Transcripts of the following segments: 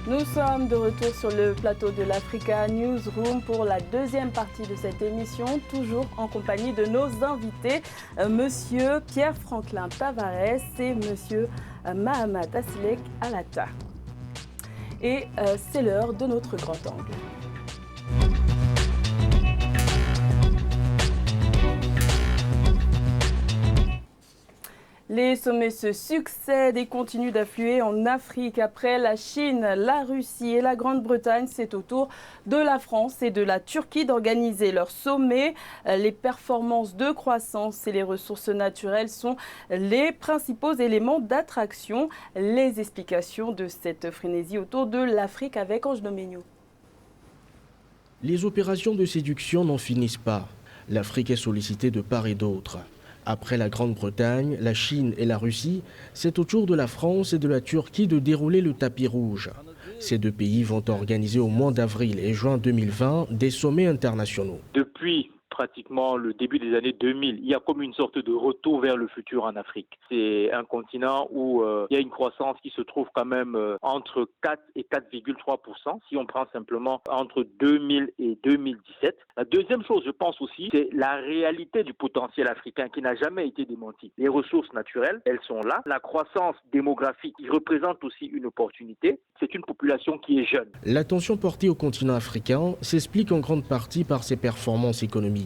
Nous sommes de retour sur le plateau de l'Africa Newsroom pour la deuxième partie de cette émission, toujours en compagnie de nos invités, Monsieur Pierre-Franklin Tavares et Monsieur Mahamat Asilek Alata. Et c'est l'heure de notre grand angle. Les sommets se succèdent et continuent d'affluer en Afrique. Après la Chine, la Russie et la Grande-Bretagne, c'est au tour de la France et de la Turquie d'organiser leurs sommets. Les performances de croissance et les ressources naturelles sont les principaux éléments d'attraction. Les explications de cette frénésie autour de l'Afrique avec Ange Doménio. Les opérations de séduction n'en finissent pas. L'Afrique est sollicitée de part et d'autre. Après la Grande-Bretagne, la Chine et la Russie, c'est au tour de la France et de la Turquie de dérouler le tapis rouge. Ces deux pays vont organiser au mois d'avril et juin 2020 des sommets internationaux. Depuis pratiquement le début des années 2000, il y a comme une sorte de retour vers le futur en Afrique. C'est un continent où il y a une croissance qui se trouve quand même entre 4 et 4,3%, si on prend simplement entre 2000 et 2017. La deuxième chose, je pense aussi, c'est la réalité du potentiel africain qui n'a jamais été démenti. Les ressources naturelles, elles sont là. La croissance démographique, qui représente aussi une opportunité. C'est une population qui est jeune. L'attention portée au continent africain s'explique en grande partie par ses performances économiques.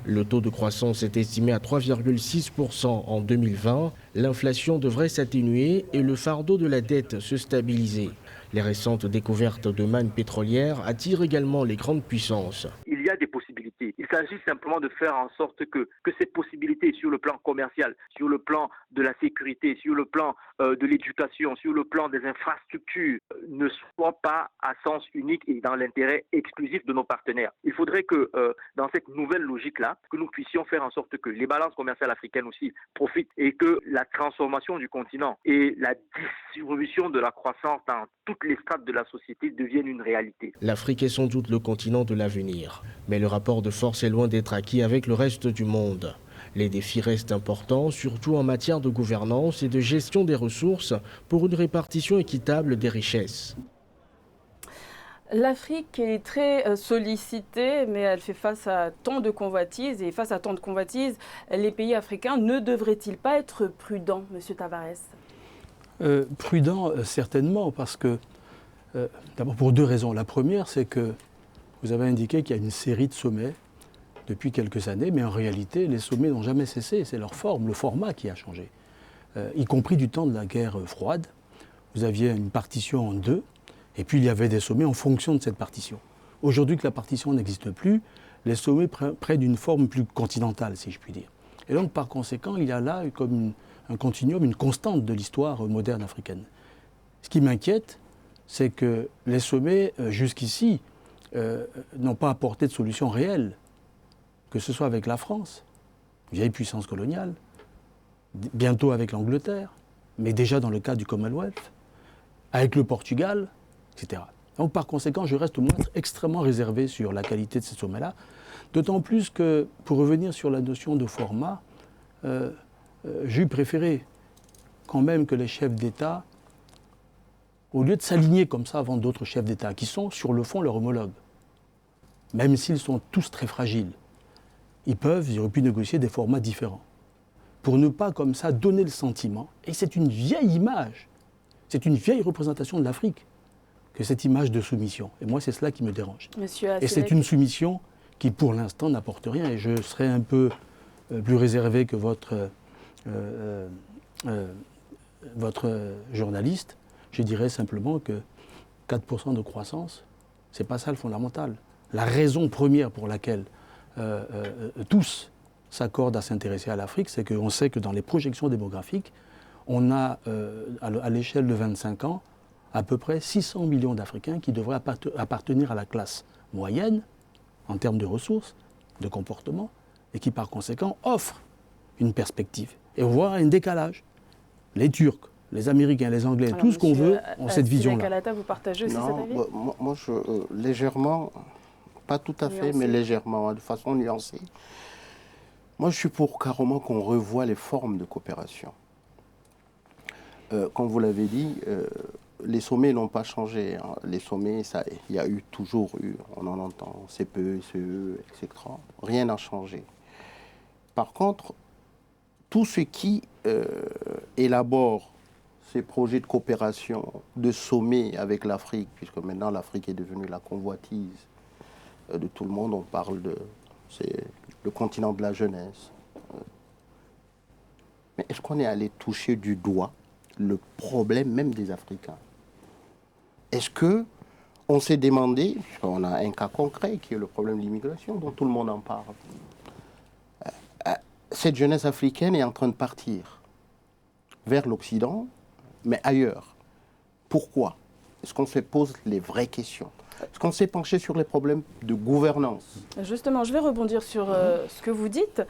Le taux de croissance est estimé à 3,6% en 2020. L'inflation devrait s'atténuer et le fardeau de la dette se stabiliser. Les récentes découvertes de mannes pétrolières attirent également les grandes puissances. Il y a des possibilités. Il s'agit simplement de faire en sorte que ces possibilités sur le plan commercial, sur le plan de la sécurité, sur le plan de l'éducation, sur le plan des infrastructures, ne soient pas à sens unique et dans l'intérêt exclusif de nos partenaires. Il faudrait que dans cette nouvelle logique-là, que nous puissions faire en sorte que les balances commerciales africaines aussi profitent et que la transformation du continent et la distribution de la croissance dans toutes les strates de la société deviennent une réalité. L'Afrique est sans doute le continent de l'avenir, mais le rapport de force est loin d'être acquis avec le reste du monde. Les défis restent importants, surtout en matière de gouvernance et de gestion des ressources pour une répartition équitable des richesses. L'Afrique est très sollicitée, mais elle fait face à tant de convoitises. Et face à tant de convoitises, les pays africains ne devraient-ils pas être prudents, Monsieur Tavares ? Prudents, certainement, parce que, d'abord pour deux raisons. La première, c'est que vous avez indiqué qu'il y a une série de sommets depuis quelques années, mais en réalité, les sommets n'ont jamais cessé. C'est leur forme, le format qui a changé. Y compris du temps de la guerre froide. Vous aviez une partition en deux, et puis il y avait des sommets en fonction de cette partition. Aujourd'hui que la partition n'existe plus, les sommets prennent une forme plus continentale, si je puis dire. Et donc, par conséquent, il y a là comme un continuum, une constante de l'histoire moderne africaine. Ce qui m'inquiète, c'est que les sommets, jusqu'ici, n'ont pas apporté de solution réelle, que ce soit avec la France, vieille puissance coloniale, bientôt avec l'Angleterre, mais déjà dans le cas du Commonwealth, avec le Portugal, etc. Donc par conséquent, je reste moi extrêmement réservé sur la qualité de ces sommets-là, d'autant plus que, pour revenir sur la notion de format, j'ai préféré quand même que les chefs d'État, au lieu de s'aligner comme ça avant d'autres chefs d'État, qui sont sur le fond leurs homologues, même s'ils sont tous très fragiles, ils auraient pu négocier des formats différents, pour ne pas comme ça donner le sentiment, et c'est une vieille image, c'est une vieille représentation de l'Afrique, que cette image de soumission. Et moi, c'est cela qui me dérange. Et c'est une soumission qui, pour l'instant, n'apporte rien, et je serais un peu plus réservé que votre journaliste. Je dirais simplement que 4% de croissance, c'est pas ça le fondamental. La raison première pour laquelle tous s'accordent à s'intéresser à l'Afrique, c'est qu'on sait que dans les projections démographiques, on a, à l'échelle de 25 ans, à peu près 600 millions d'Africains qui devraient appartenir à la classe moyenne, en termes de ressources, de comportement, et qui par conséquent offrent une perspective, et voire un décalage. Les Turcs, les Américains, les Anglais, tout ce qu'on veut ont cette vision-là. Alata, vous partagez aussi cet avis ? Moi, légèrement, pas tout à fait, mais légèrement, de façon nuancée. Moi, je suis pour carrément qu'on revoie les formes de coopération. Comme vous l'avez dit, les sommets n'ont pas changé. Hein. Les sommets, il y a toujours eu, on en entend, CPE, CE, etc. Rien n'a changé. Par contre, tous ceux qui élaborent ces projets de coopération, de sommet avec l'Afrique, puisque maintenant l'Afrique est devenue la convoitise de tout le monde, on parle de... c'est le continent de la jeunesse. Mais est-ce qu'on est allé toucher du doigt le problème même des Africains? Est-ce qu'on s'est demandé, on a un cas concret qui est le problème de l'immigration dont tout le monde en parle, cette jeunesse africaine est en train de partir vers l'Occident, mais ailleurs. Pourquoi? Est-ce qu'on se pose les vraies questions? Est-ce qu'on s'est penché sur les problèmes de gouvernance? Justement, je vais rebondir sur ce que vous dites.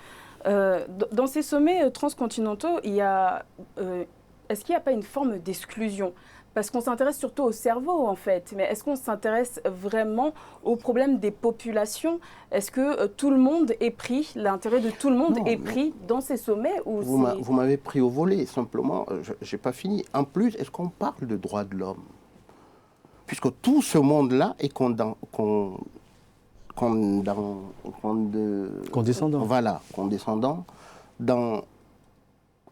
Dans ces sommets transcontinentaux, est-ce qu'il n'y a pas une forme d'exclusion? Parce qu'on s'intéresse surtout au cerveau, en fait. Mais est-ce qu'on s'intéresse vraiment aux problèmes des populations? Est-ce que tout le monde est pris, l'intérêt de tout le monde est pris dans ces sommets ou vous m'avez pris au volet, simplement, je n'ai pas fini. En plus, est-ce qu'on parle de droits de l'homme? Puisque tout ce monde-là est condescendant. Voilà, condescendant dans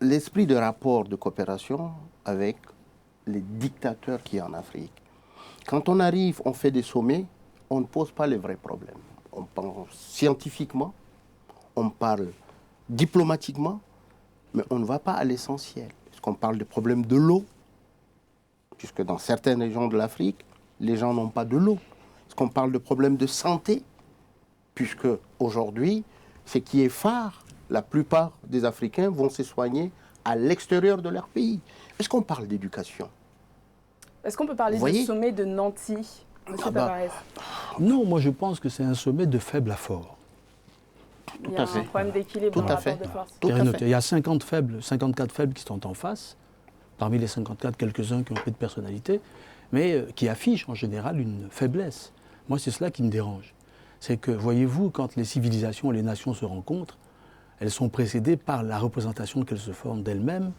l'esprit de rapport de coopération avec les dictateurs qu'il y a en Afrique. Quand on arrive, on fait des sommets, on ne pose pas les vrais problèmes. On pense scientifiquement, on parle diplomatiquement, mais on ne va pas à l'essentiel. Est-ce qu'on parle des problèmes de l'eau? Puisque dans certaines régions de l'Afrique, les gens n'ont pas de l'eau. Est-ce qu'on parle de problèmes de santé? Puisque aujourd'hui, ce qui est phare, la plupart des Africains vont se soigner à l'extérieur de leur pays. Est-ce qu'on parle d'éducation? Est-ce qu'on peut parler du sommet de Nancy, monsieur Tavares? Non, moi je pense que c'est un sommet de faible à fort. Il y a un problème d'équilibre dans le rapport de force. Il y a 54 faibles qui sont en face. Parmi les 54, quelques-uns qui ont pris de personnalité, mais qui affichent en général une faiblesse. Moi, c'est cela qui me dérange. C'est que, voyez-vous, quand les civilisations et les nations se rencontrent, elles sont précédées par la représentation qu'elles se forment d'elles-mêmes,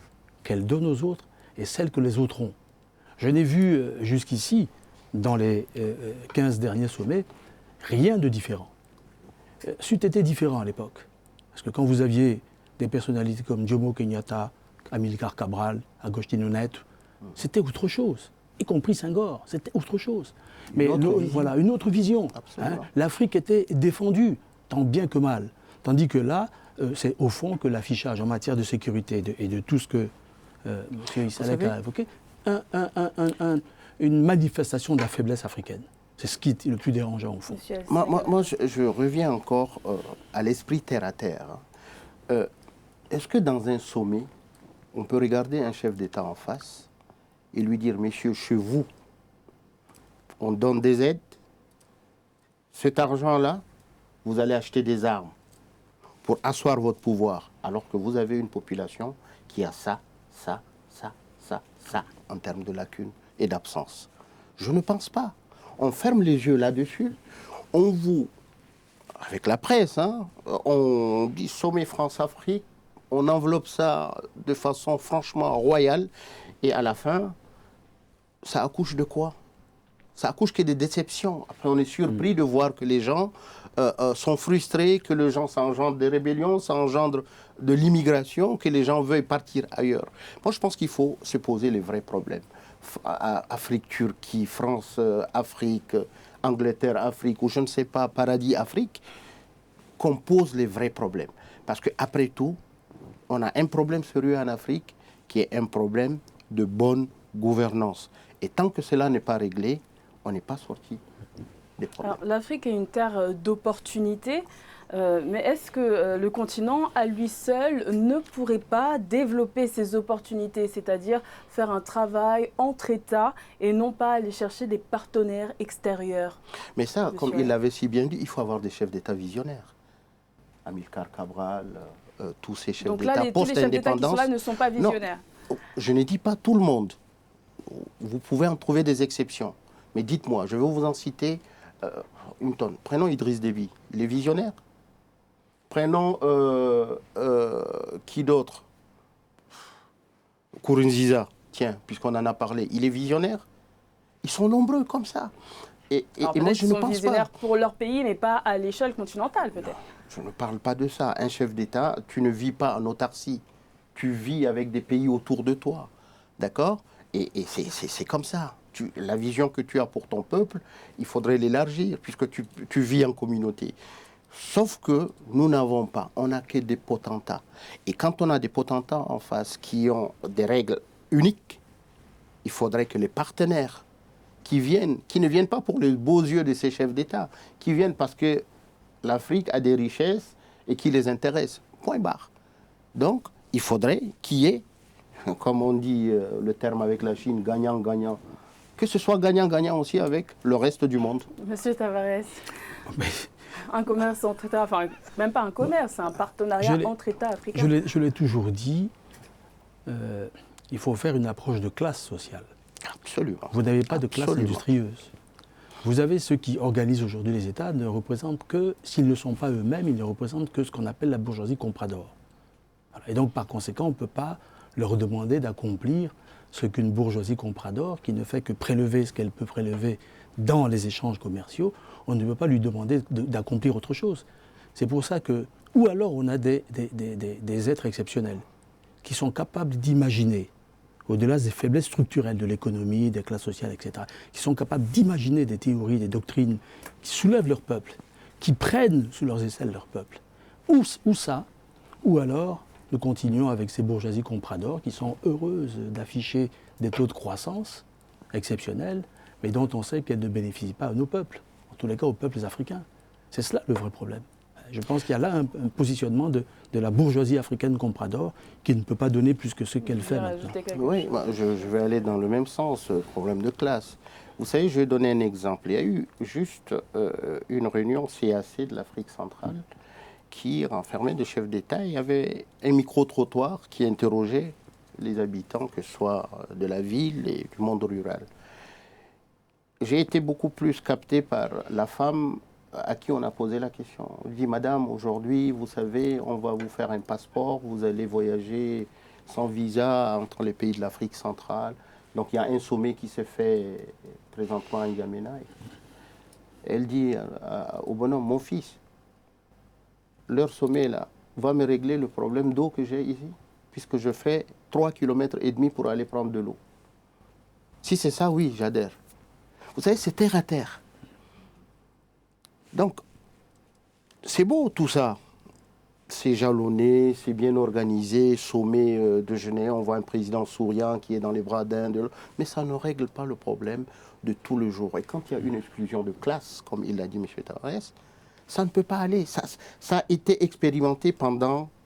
qu'elles donnent aux autres, et celle que les autres ont. Je n'ai vu jusqu'ici, dans les 15 derniers sommets, rien de différent. C'eût été différent à l'époque. Parce que quand vous aviez des personnalités comme Jomo Kenyatta, Amilcar Cabral, Agostino Neto, c'était autre chose, y compris Senghor, c'était autre chose. Mais voilà, une autre vision. Hein. L'Afrique était défendue, tant bien que mal. Tandis que là, c'est au fond que l'affichage en matière de sécurité et de tout ce que M. Issalek a évoqué, une manifestation de la faiblesse africaine. C'est ce qui est le plus dérangeant au fond. Moi, je reviens encore à l'esprit terre à terre. Est-ce que dans un sommet, on peut regarder un chef d'État en face et lui dire, messieurs, chez vous, on donne des aides, cet argent-là, vous allez acheter des armes pour asseoir votre pouvoir, alors que vous avez une population qui a ça, en termes de lacunes et d'absence. Je ne pense pas. On ferme les yeux là-dessus, on vous, avec la presse, hein, on dit sommet France-Afrique, on enveloppe ça de façon franchement royale, et à la fin, ça accouche de quoi? Ça accouche que des déceptions. Après, on est surpris de voir que les gens sont frustrés, que les gens s'engendrent des rébellions, s'engendrent de l'immigration, que les gens veulent partir ailleurs. Moi, je pense qu'il faut se poser les vrais problèmes. Afrique, Turquie, France, Afrique, Angleterre, Afrique, ou je ne sais pas, paradis, Afrique, qu'on pose les vrais problèmes. Parce qu'après tout, on a un problème sérieux en Afrique qui est un problème de bonne gouvernance. Et tant que cela n'est pas réglé, on n'est pas sorti des problèmes. L'Afrique est une terre d'opportunités, mais est-ce que le continent, à lui seul, ne pourrait pas développer ces opportunités, c'est-à-dire faire un travail entre États et non pas aller chercher des partenaires extérieurs? Mais ça, comme il l'avait si bien dit, il faut avoir des chefs d'État visionnaires. Amilcar Cabral, tous ces chefs d'État post-indépendance. Donc là, tous les chefs d'État qui sont là ne sont pas visionnaires? Non, je ne dis pas tout le monde. Vous pouvez en trouver des exceptions. Mais dites-moi, je vais vous en citer une tonne. Prenons Idriss Déby, il est visionnaire. Prenons qui d'autre? Nkurunziza, tiens, puisqu'on en a parlé, il est visionnaire. Ils sont nombreux comme ça. Et moi, je ne pense pas. Visionnaires pour leur pays, mais pas à l'échelle continentale, peut-être. Je ne parle pas de ça. Un chef d'État, tu ne vis pas en autarcie. Tu vis avec des pays autour de toi. D'accord? Et c'est comme ça. La vision que tu as pour ton peuple, il faudrait l'élargir, puisque tu vis en communauté. Sauf que nous n'avons pas, on n'a que des potentats. Et quand on a des potentats en face qui ont des règles uniques, il faudrait que les partenaires qui ne viennent pas pour les beaux yeux de ces chefs d'État, qui viennent parce que l'Afrique a des richesses et qui les intéressent. Point barre. Donc, il faudrait qu'il y ait, comme on dit le terme avec la Chine, gagnant-gagnant, que ce soit gagnant-gagnant aussi avec le reste du monde. Monsieur Tavares, un commerce entre États, enfin, même pas un commerce, c'est un partenariat entre États africains. Je l'ai toujours dit, il faut faire une approche de classe sociale. Absolument. Vous n'avez pas de classe industrieuse. Vous avez ceux qui organisent aujourd'hui les États ne représentent que, s'ils ne sont pas eux-mêmes, ils ne représentent que ce qu'on appelle la bourgeoisie comprador. Voilà. Et donc, par conséquent, on ne peut pas leur demander d'accomplir ce qu'une bourgeoisie comprador, qui ne fait que prélever ce qu'elle peut prélever dans les échanges commerciaux, on ne peut pas lui demander d'accomplir autre chose. C'est pour ça que, ou alors on a des êtres exceptionnels qui sont capables d'imaginer, au-delà des faiblesses structurelles de l'économie, des classes sociales, etc., qui sont capables d'imaginer des théories, des doctrines qui soulèvent leur peuple, qui prennent sous leurs aisselles leur peuple. Ou ça, ou alors nous continuons avec ces bourgeoisies compradors qui sont heureuses d'afficher des taux de croissance exceptionnels, mais dont on sait qu'elles ne bénéficient pas à nos peuples, en tous les cas aux peuples africains. C'est cela le vrai problème. Je pense qu'il y a là un positionnement de la bourgeoisie africaine comprador qui ne peut pas donner plus que ce qu'elle fait maintenant. Oui, je vais aller dans le même sens, problème de classe. Vous savez, je vais donner un exemple. Il y a eu juste une réunion CAC de l'Afrique centrale qui renfermait des chefs d'État. Il y avait un micro-trottoir qui interrogeait les habitants, que ce soit de la ville et du monde rural. J'ai été beaucoup plus capté par la femme à qui on a posé la question. On dit, madame, aujourd'hui, vous savez, on va vous faire un passeport, vous allez voyager sans visa entre les pays de l'Afrique centrale. Donc il y a un sommet qui s'est fait présentement à N'Djamena. Elle dit au bonhomme, mon fils, leur sommet là va me régler le problème d'eau que j'ai ici, puisque je fais 3,5 km pour aller prendre de l'eau. Si c'est ça, oui, j'adhère. Vous savez, c'est terre à terre. Donc, c'est beau tout ça. C'est jalonné, c'est bien organisé, sommet de Genève, on voit un président souriant qui est dans les bras d'un de l'autre. Mais ça ne règle pas le problème de tout le jour. Et quand il y a une exclusion de classe, comme il l'a dit M. Tavares, ça ne peut pas aller. Ça a été expérimenté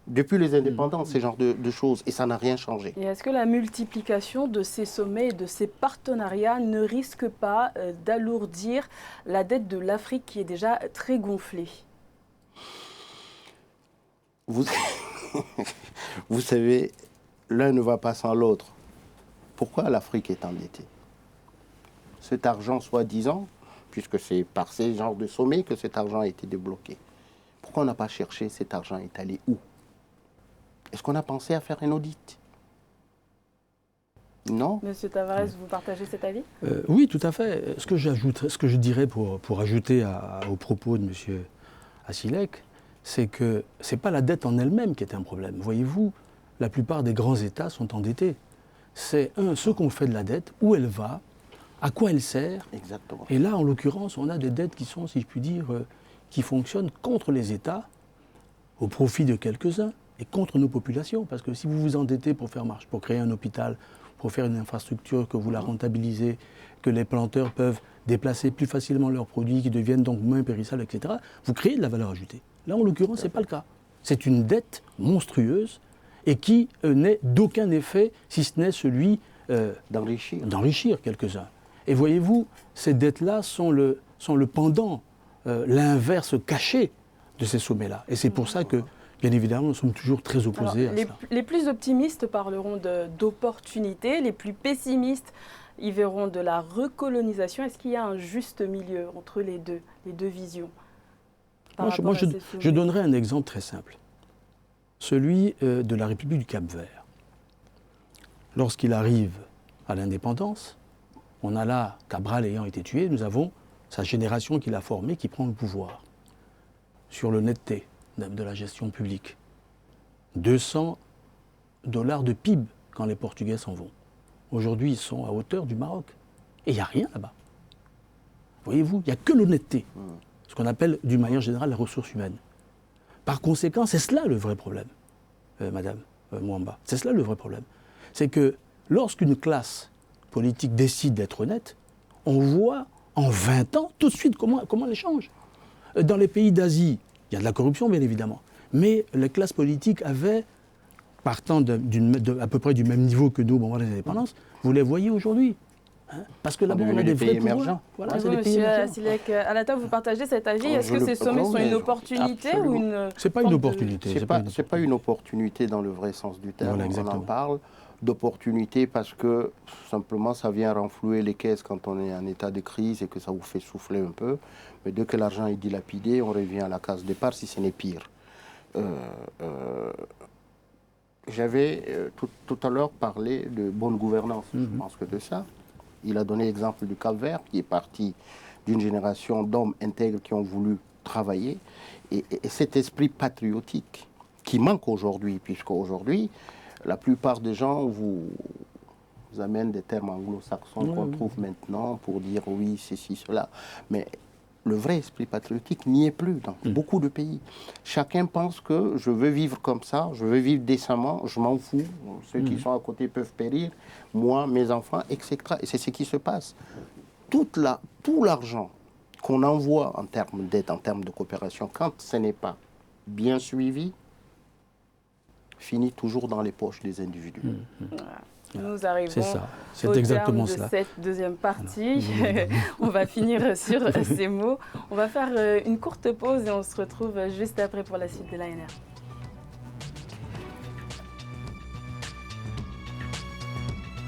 depuis les indépendances, ces genres de choses, et ça n'a rien changé. Et est-ce que la multiplication de ces sommets et de ces partenariats ne risque pas d'alourdir la dette de l'Afrique qui est déjà très gonflée ? Vous savez, l'un ne va pas sans l'autre. Pourquoi l'Afrique est endettée ? Cet argent, soi-disant, puisque c'est par ces genres de sommets que cet argent a été débloqué. Pourquoi on n'a pas cherché cet argent est allé où ? Est-ce qu'on a pensé à faire un audit ? Non. Monsieur Tavares, vous partagez cet avis ? Oui, tout à fait. Ce que je dirais pour ajouter aux propos de M. Assilek, c'est que ce n'est pas la dette en elle-même qui est un problème. Voyez-vous, la plupart des grands États sont endettés. C'est ce qu'on fait de la dette, où elle va, à quoi elle sert. Exactement. Et là, en l'occurrence, on a des dettes qui sont, si je puis dire, qui fonctionnent contre les États, au profit de quelques-uns, et contre nos populations. Parce que si vous vous endettez pour créer un hôpital, pour faire une infrastructure, que vous la rentabilisez, que les planteurs peuvent déplacer plus facilement leurs produits, qui deviennent donc moins périssables, etc., vous créez de la valeur ajoutée. Là, en l'occurrence, ce n'est pas le cas. C'est une dette monstrueuse et qui n'est d'aucun effet, si ce n'est celui d'enrichir quelques-uns. Et voyez-vous, ces dettes-là sont le pendant, l'inverse caché de ces sommets-là. Et c'est pour ça que, bien évidemment, nous sommes toujours très opposés à ça. Les plus optimistes parleront d'opportunités, les plus pessimistes y verront de la recolonisation. Est-ce qu'il y a un juste milieu entre les deux visions ? Moi, je donnerai un exemple très simple. Celui de la République du Cap-Vert. Lorsqu'il arrive à l'indépendance, On a là, Cabral ayant été tué, nous avons sa génération qu'il a formée qui prend le pouvoir sur l'honnêteté de la gestion publique. 200 $ de PIB quand les Portugais s'en vont. Aujourd'hui, ils sont à hauteur du Maroc. Et il n'y a rien là-bas. Voyez-vous, il n'y a que l'honnêteté. Ce qu'on appelle, d'une manière générale, la ressource humaine. Par conséquent, c'est cela le vrai problème, Madame Mwamba. C'est cela le vrai problème. C'est que lorsqu'une classe politique décide d'être honnête, on voit en 20 ans tout de suite comment elle change. Dans les pays d'Asie, il y a de la corruption, bien évidemment. Mais les classes politiques avaient, partant à peu près du même niveau que nous au moment des indépendances, vous les voyez aujourd'hui. Hein, parce que là-bas, on a des vrais pouvoirs. Voilà, vous, Monsieur Silek Alata, vous partagez cet avis? Est-ce que ces sommets sont une opportunité ou une... C'est pas une opportunité. C'est pas une opportunité dans le vrai sens du terme. Voilà, on en parle d'opportunité parce que simplement ça vient renflouer les caisses quand on est en état de crise et que ça vous fait souffler un peu. Mais dès que l'argent est dilapidé, on revient à la case départ si ce n'est pire. J'avais tout à l'heure parlé de bonne gouvernance. Je pense que de ça. Il a donné l'exemple du Cap-Vert qui est parti d'une génération d'hommes intègres qui ont voulu travailler. Et cet esprit patriotique qui manque aujourd'hui, puisqu'aujourd'hui, la plupart des gens vous amènent des termes anglo-saxons qu'on trouve maintenant pour dire oui, ceci, cela. Mais le vrai esprit patriotique n'y est plus dans beaucoup de pays. Chacun pense que je veux vivre comme ça, je veux vivre décemment, je m'en fous. Ceux qui sont à côté peuvent périr, moi, mes enfants, etc. Et c'est ce qui se passe. Tout l'argent qu'on envoie en termes d'aide, en termes de coopération, quand ce n'est pas bien suivi, finit toujours dans les poches des individus. Nous arrivons c'est exactement terme de cette deuxième partie. On va finir sur ces mots. On va faire une courte pause et on se retrouve juste après pour la suite de l'ANR.